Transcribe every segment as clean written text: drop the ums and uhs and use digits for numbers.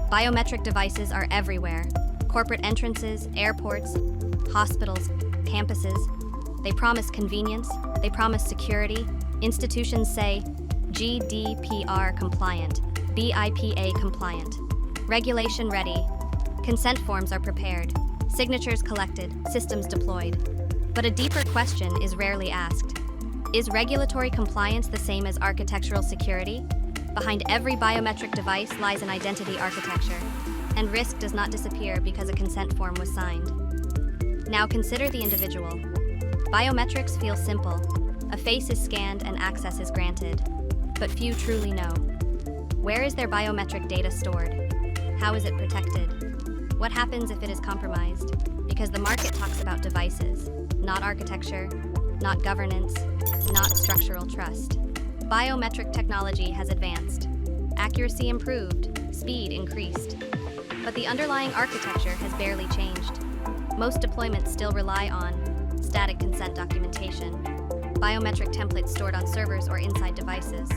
Biometric devices are everywhere. Corporate entrances, airports, hospitals, campuses. They promise convenience, they promise security. Institutions say GDPR compliant, BIPA compliant. Regulation ready. Consent forms are prepared. Signatures collected, systems deployed. But a deeper question is rarely asked. Is regulatory compliance the same as architectural security? Behind every biometric device lies an identity architecture, and risk does not disappear because a consent form was signed. Now consider the individual. Biometrics feel simple. A face is scanned and access is granted, but few truly know. Where is their biometric data stored? How is it protected? What happens if it is compromised? Because the market talks about devices, not architecture, not governance, not structural trust. Biometric technology has advanced. Accuracy improved, speed increased. But the underlying architecture has barely changed. Most deployments still rely on static consent documentation, biometric templates stored on servers or inside devices,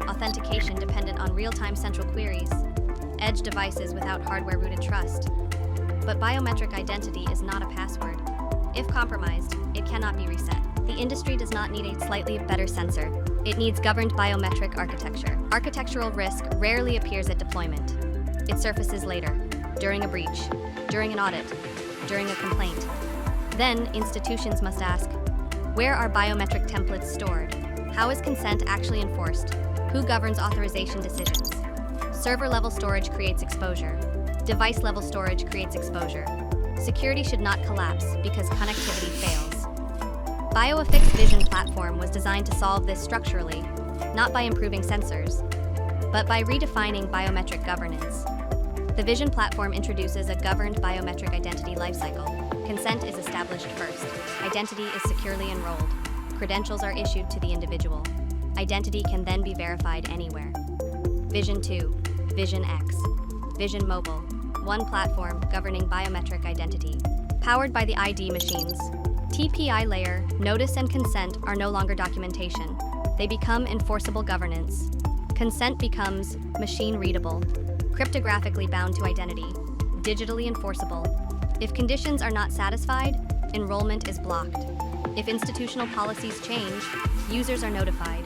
authentication dependent on real-time central queries, edge devices without hardware-rooted trust. But biometric identity is not a password. If compromised, it cannot be reset. The industry does not need a slightly better sensor. It needs governed biometric architecture. Architectural risk rarely appears at deployment. It surfaces later, during a breach, during an audit, during a complaint. Then, institutions must ask, where are biometric templates stored? How is consent actually enforced? Who governs authorization decisions? Server-level storage creates exposure. Device-level storage creates exposure. Security should not collapse because connectivity fails. BioAffix Vision Platform was designed to solve this structurally, not by improving sensors, but by redefining biometric governance. The Vision Platform introduces a governed biometric identity lifecycle. Consent is established first. Identity is securely enrolled. Credentials are issued to the individual. Identity can then be verified anywhere. Vision 2, Vision X, Vision Mobile, one platform governing biometric identity. Powered by the ID machines, TPI layer, notice and consent are no longer documentation. They become enforceable governance. Consent becomes machine-readable, cryptographically bound to identity, digitally enforceable. If conditions are not satisfied, enrollment is blocked. If institutional policies change, users are notified.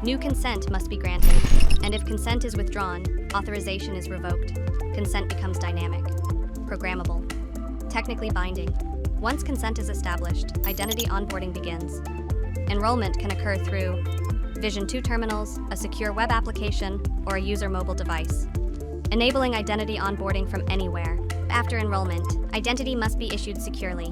New consent must be granted, and if consent is withdrawn, authorization is revoked. Consent becomes dynamic, programmable, technically binding. Once consent is established, identity onboarding begins. Enrollment can occur through Vision 2 terminals, a secure web application, or a user mobile device, enabling identity onboarding from anywhere. After enrollment, identity must be issued securely.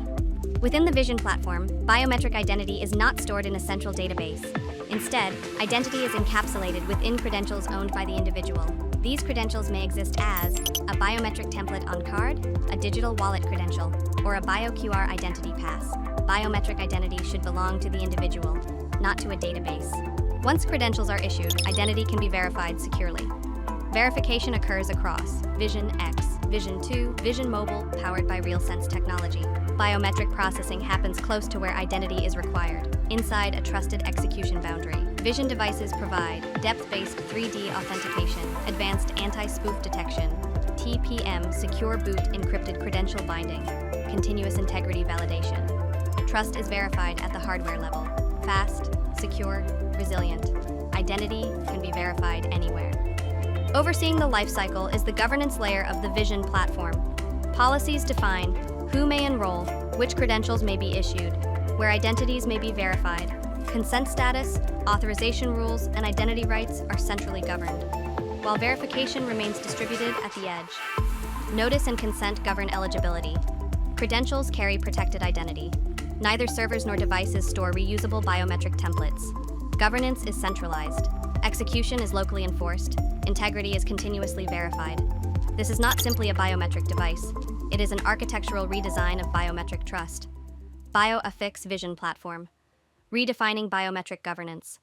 Within the Vision platform, biometric identity is not stored in a central database. Instead, identity is encapsulated within credentials owned by the individual. These credentials may exist as a biometric template on card, a digital wallet credential, or a BioQR identity pass. Biometric identity should belong to the individual, not to a database. Once credentials are issued, identity can be verified securely. Verification occurs across Vision X, Vision 2, Vision Mobile, powered by RealSense technology. Biometric processing happens close to where identity is required, inside a trusted execution boundary. Vision devices provide depth-based 3D authentication, advanced anti-spoof detection, TPM, secure boot encrypted credential binding, continuous integrity validation. Trust is verified at the hardware level. Fast, secure, resilient. Identity can be verified anywhere. Overseeing the lifecycle is the governance layer of the Vision platform. Policies define who may enroll, which credentials may be issued, where identities may be verified. Consent status, authorization rules, and identity rights are centrally governed, while verification remains distributed at the edge. Notice and consent govern eligibility. Credentials carry protected identity. Neither servers nor devices store reusable biometric templates. Governance is centralized. Execution is locally enforced. Integrity is continuously verified. This is not simply a biometric device. It is an architectural redesign of biometric trust. BioAffix Vision Platform. Redefining biometric governance.